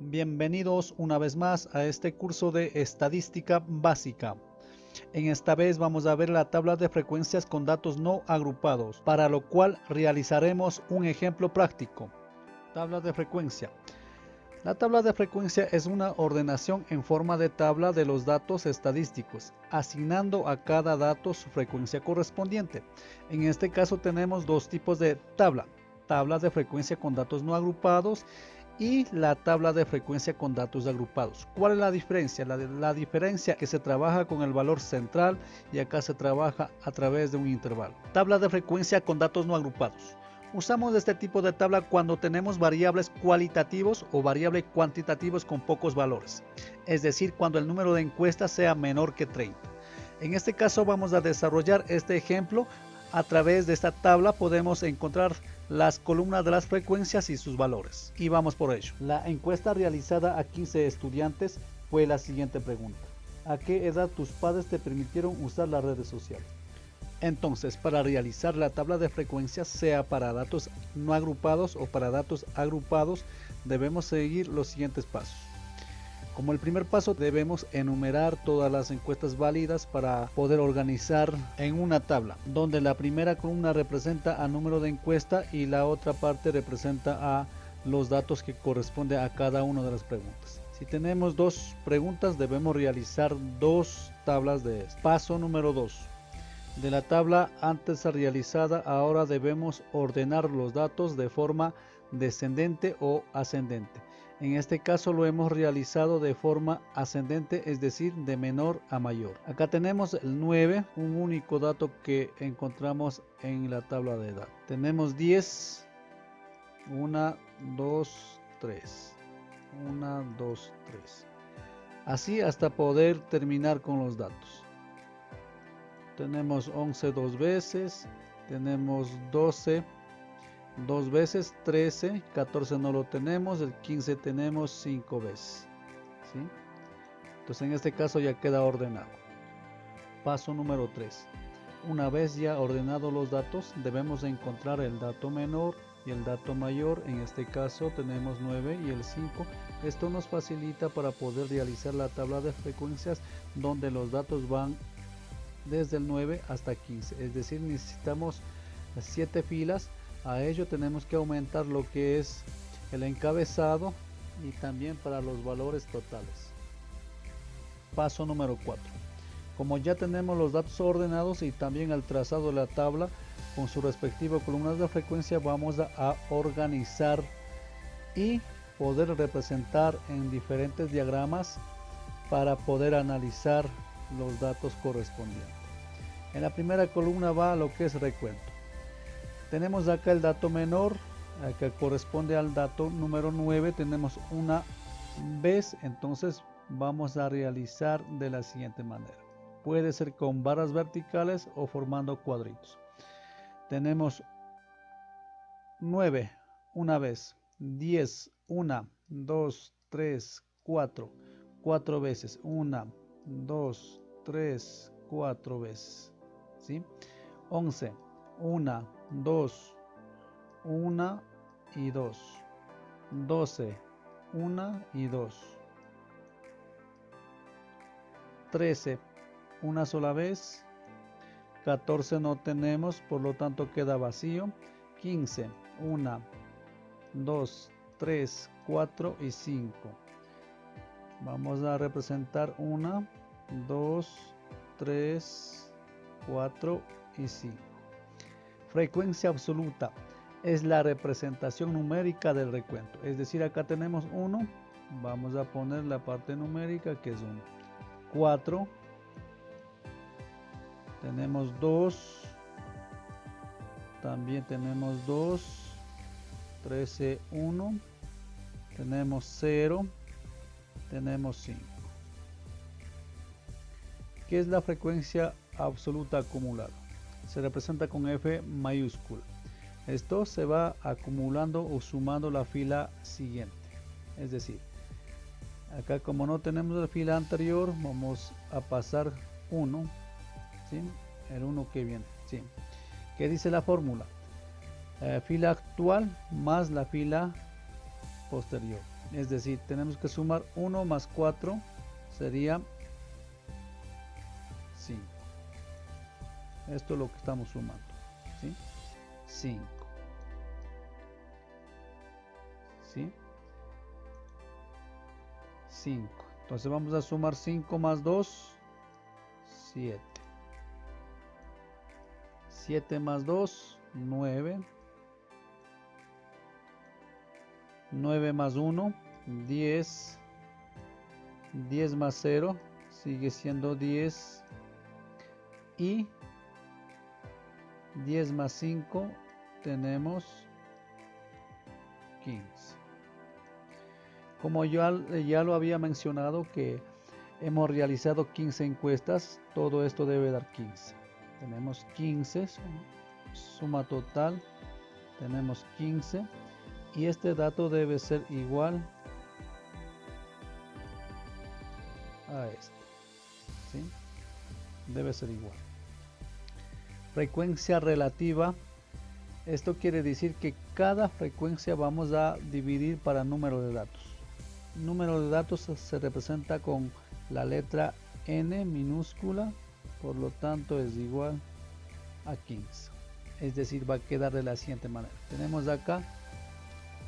Bienvenidos una vez más a este curso de estadística básica. En esta vez vamos a ver la tabla de frecuencias con datos no agrupados, para lo cual realizaremos un ejemplo práctico. Tabla de frecuencia. La tabla de frecuencia es una ordenación en forma de tabla de los datos estadísticos, asignando a cada dato su frecuencia correspondiente. En este caso tenemos dos tipos de tabla: tabla de frecuencia con datos no agrupados y la tabla de frecuencia con datos agrupados. ¿Cuál es la diferencia? La diferencia es que se trabaja con el valor central y acá se trabaja a través de un intervalo. Tabla de frecuencia con datos no agrupados. Usamos este tipo de tabla cuando tenemos variables cualitativos o variables cuantitativos con pocos valores, es decir, cuando el número de encuestas sea menor que 30. En este caso vamos a desarrollar este ejemplo. A través de esta tabla podemos encontrar las columnas de las frecuencias y sus valores. Y vamos por ello. La encuesta realizada a 15 estudiantes fue la siguiente pregunta: ¿a qué edad tus padres te permitieron usar las redes sociales? Entonces, para realizar la tabla de frecuencias, sea para datos no agrupados o para datos agrupados, debemos seguir los siguientes pasos. Como el primer paso, debemos enumerar todas las encuestas válidas para poder organizar en una tabla, donde la primera columna representa al número de encuesta y la otra parte representa a los datos que corresponde a cada una de las preguntas. Si tenemos dos preguntas, debemos realizar dos tablas de esto. Paso número 2. De la tabla antes realizada, ahora debemos ordenar los datos de forma descendente o ascendente. En este caso lo hemos realizado de forma ascendente, es decir, de menor a mayor. Acá tenemos el 9, un único dato que encontramos en la tabla de edad. Tenemos 10, 1, 2, 3, 1, 2, 3. Así hasta poder terminar con los datos. Tenemos 11 dos veces, tenemos 12 dos veces, 13, 14 no lo tenemos, el 15 tenemos 5 veces, ¿sí? Entonces en este caso ya queda ordenado. Paso número 3. Una vez ya ordenados los datos, debemos encontrar el dato menor y el dato mayor. En este caso tenemos 9 y el 5. Esto nos facilita para poder realizar la tabla de frecuencias, donde los datos van desde el 9 hasta 15, es decir, necesitamos 7 filas. A ello tenemos que aumentar lo que es el encabezado y también para los valores totales. Paso número 4. Como ya tenemos los datos ordenados y también el trazado de la tabla con su respectiva columnas de frecuencia, vamos a organizar y poder representar en diferentes diagramas para poder analizar los datos correspondientes. En la primera columna va lo que es recuento. Tenemos acá el dato menor, que corresponde al dato número 9, tenemos una vez, entonces vamos a realizar de la siguiente manera. Puede ser con barras verticales o formando cuadritos. Tenemos 9 una vez, 10 1, 2, 3, 4, 4 veces, 1, 2, 3, 4 veces, ¿sí? 11, 1, 2, 1 y 2, 12, 1 y 2, 13, una sola vez, 14 no tenemos, por lo tanto queda vacío, 15, 1, 2, 3, 4 y 5. Vamos a representar 1, 2, 3, 4 y 5. Frecuencia absoluta es la representación numérica del recuento. Es decir, acá tenemos 1, vamos a poner la parte numérica que es 1. 4, tenemos 2, también tenemos 2, 13, 1, tenemos 0, tenemos 5. ¿Qué es la frecuencia absoluta acumulada? Se representa con F mayúscula. Esto se va acumulando o sumando la fila siguiente. Es decir, acá como no tenemos la fila anterior, vamos a pasar 1, ¿sí? El 1 que viene, ¿sí? ¿Qué dice la fórmula? Fila actual más la fila posterior. Es decir, tenemos que sumar 1 más 4 sería 5. Esto es lo que estamos sumando, ¿sí? 5. ¿Sí? 5. Entonces vamos a sumar 5 más 2, 7. 7 más 2, 9. 9 más 1, 10. 10 más 0 sigue siendo 10. Y 10 más 5 tenemos 15. Como ya lo había mencionado que hemos realizado 15 encuestas, todo esto debe dar 15. Tenemos 15, suma total, tenemos 15 y este dato debe ser igual a este, ¿sí? Debe ser igual. Frecuencia relativa. Esto quiere decir que cada frecuencia vamos a dividir para número de datos. Número de datos se representa con la letra n minúscula, por lo tanto es igual a 15. Es decir, va a quedar de la siguiente manera. Tenemos acá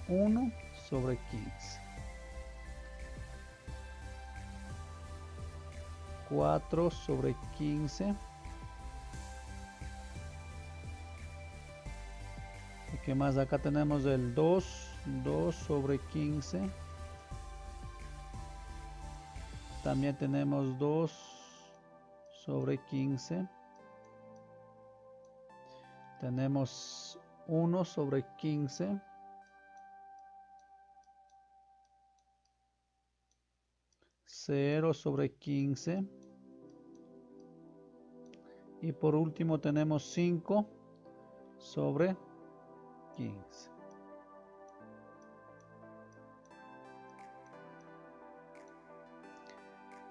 1 sobre 15. 4 sobre 15. ¿Y qué más? Acá tenemos el 2 sobre 15. También tenemos 2 sobre 15. Tenemos 1 sobre 15. 0 sobre 15. Y por último tenemos 5 sobre 15.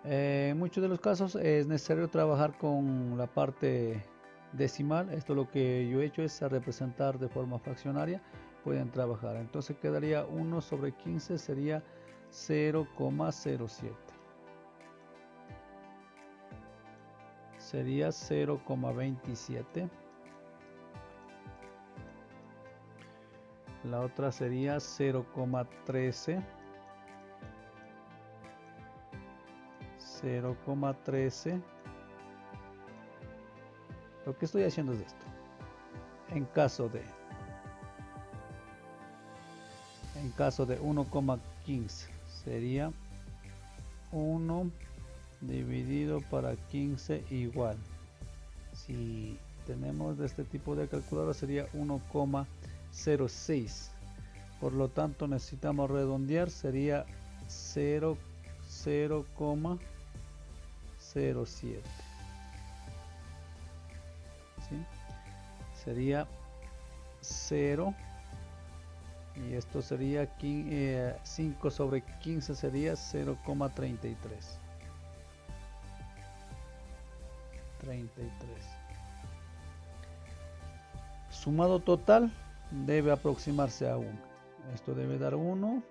En muchos de los casos es necesario trabajar con la parte decimal. Esto lo que yo he hecho es representar de forma fraccionaria. Pueden trabajar. Entonces quedaría 1 sobre 15 sería 0,07. Sería 0,27. La otra sería 0,13. 0,13. Lo que estoy haciendo es esto. En caso de 1,15 sería 1 dividido para 15 igual. Si tenemos de este tipo de calculadora sería 1,06. Por lo tanto necesitamos redondear, sería 0,07. ¿Sí? Sería 0 y esto sería 5 sobre 15 sería 0,33. 33. Sumado total debe aproximarse a 1. Esto debe dar 1.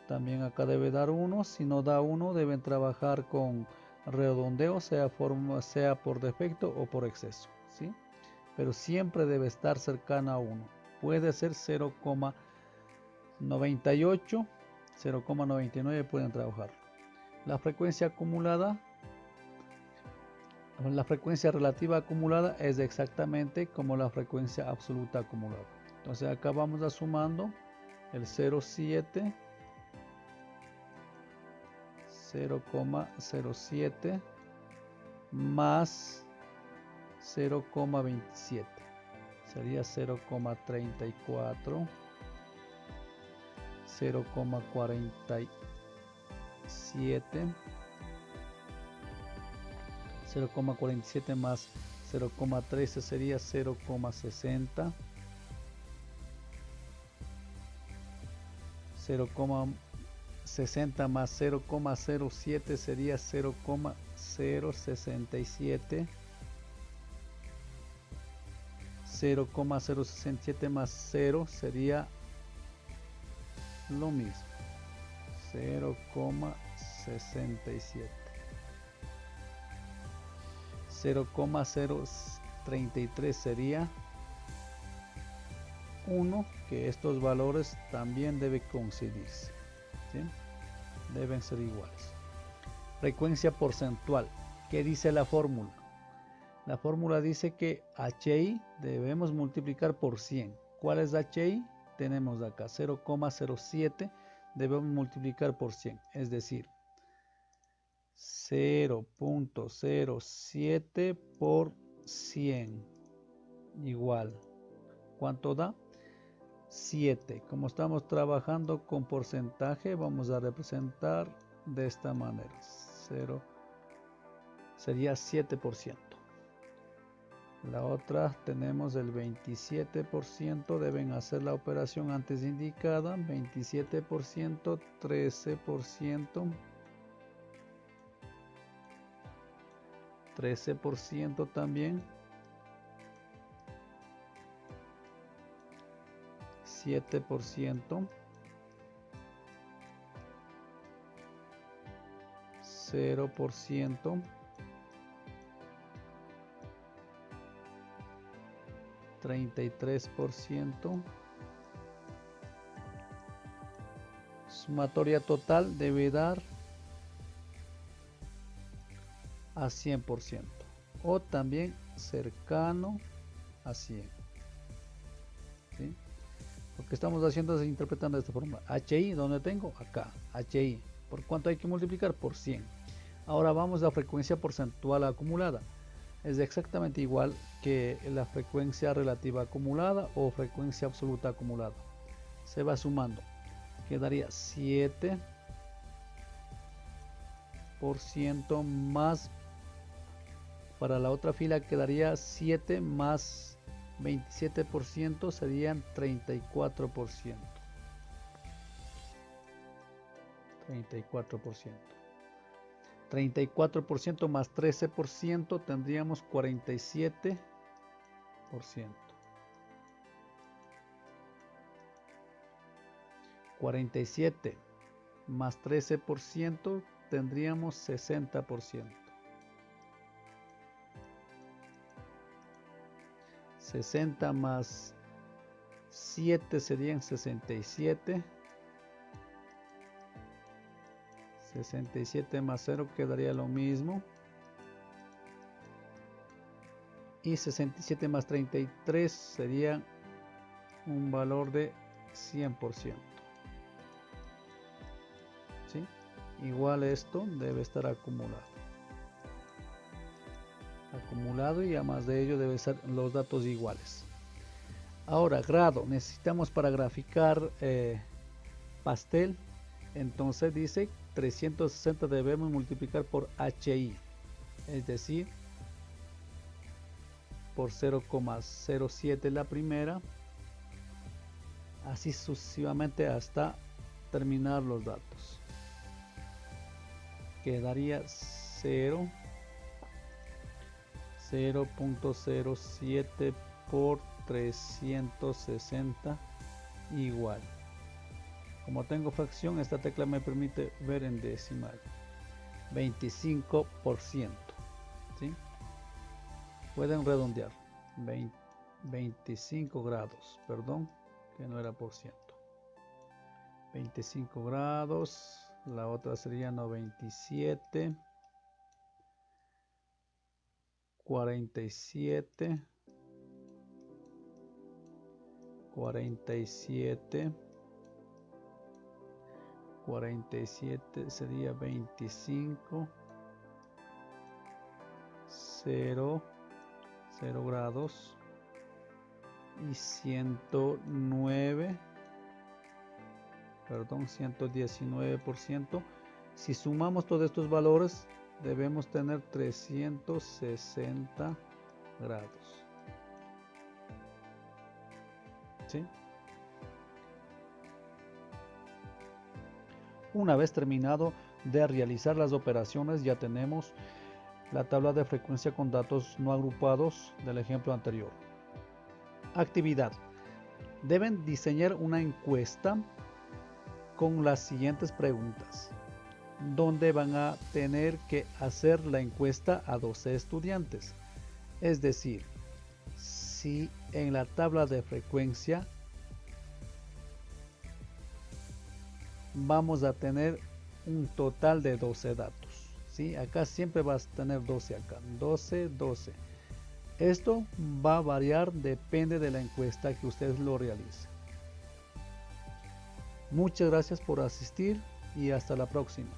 También acá debe dar 1. Si no da 1 deben trabajar con redondeo, sea por defecto o por exceso, ¿sí? Pero siempre debe estar cercana a 1. Puede ser 0,98, 0,99 pueden trabajar. La frecuencia relativa acumulada es exactamente como la frecuencia absoluta acumulada. Entonces acá vamos a sumando el 0,7, 0,07 más 0,27 sería 0,34, 0,47, 0,47 más 0,13 sería 0,60, 0,60 más 0,07 sería 0,067, 0,067 más 0 sería lo mismo, 0,67. 0,033 sería 1, que estos valores también deben coincidirse, ¿sí? Deben ser iguales. Frecuencia porcentual. ¿Qué dice la fórmula? La fórmula dice que HI debemos multiplicar por 100. ¿Cuál es HI? Tenemos acá 0,07, debemos multiplicar por 100, es decir, 0,07 por 100 igual, ¿cuánto da? 7. Como estamos trabajando con porcentaje, vamos a representar de esta manera. 0 sería 7%. La otra tenemos el 27%, deben hacer la operación antes indicada. 27%, 13%, 13% también, 7%, 0%, 33%. Sumatoria total debe dar a 100% o también cercano a 100. ¿Sí? Lo que estamos haciendo es interpretando de esta forma. HI, ¿dónde tengo? Acá. HI. ¿Por cuánto hay que multiplicar? Por 100. Ahora vamos a la frecuencia porcentual acumulada. Es exactamente igual que la frecuencia relativa acumulada o frecuencia absoluta acumulada. Se va sumando. Quedaría 7% más, para la otra fila quedaría 7 más 27%, serían 34%. 34% más 13%, tendríamos 47%. 47 más 13%, tendríamos 60%. 60 más 7 serían 67. 67 más 0 quedaría lo mismo. Y 67 más 33 sería un valor de 100%. ¿Sí? Igual esto debe estar acumulado. Y además de ello deben ser los datos iguales. Ahora, grado. Necesitamos para graficar pastel. Entonces dice 360 debemos multiplicar por HI. Es decir, por 0,07 la primera. Así sucesivamente hasta terminar los datos. Quedaría 0.07 por 360 igual. Como tengo fracción, esta tecla me permite ver en decimal. 25%. ¿Sí? Pueden redondear. 25 grados. Perdón, que no era por ciento. 25 grados. La otra sería 97. 47. 47. 47 sería 25. 0 grados. Y 109. Perdón, 119%. Si sumamos todos estos valores, debemos tener 360 grados. ¿Sí? Una vez terminado de realizar las operaciones, ya tenemos la tabla de frecuencia con datos no agrupados del ejemplo anterior. Actividad. Deben diseñar una encuesta con las siguientes preguntas, donde van a tener que hacer la encuesta a 12 estudiantes. Es decir, si en la tabla de frecuencia vamos a tener un total de 12 datos, ¿sí? Acá siempre vas a tener 12 acá, 12, 12. Esto va a variar, depende de la encuesta que ustedes lo realicen. Muchas gracias por asistir y hasta la próxima.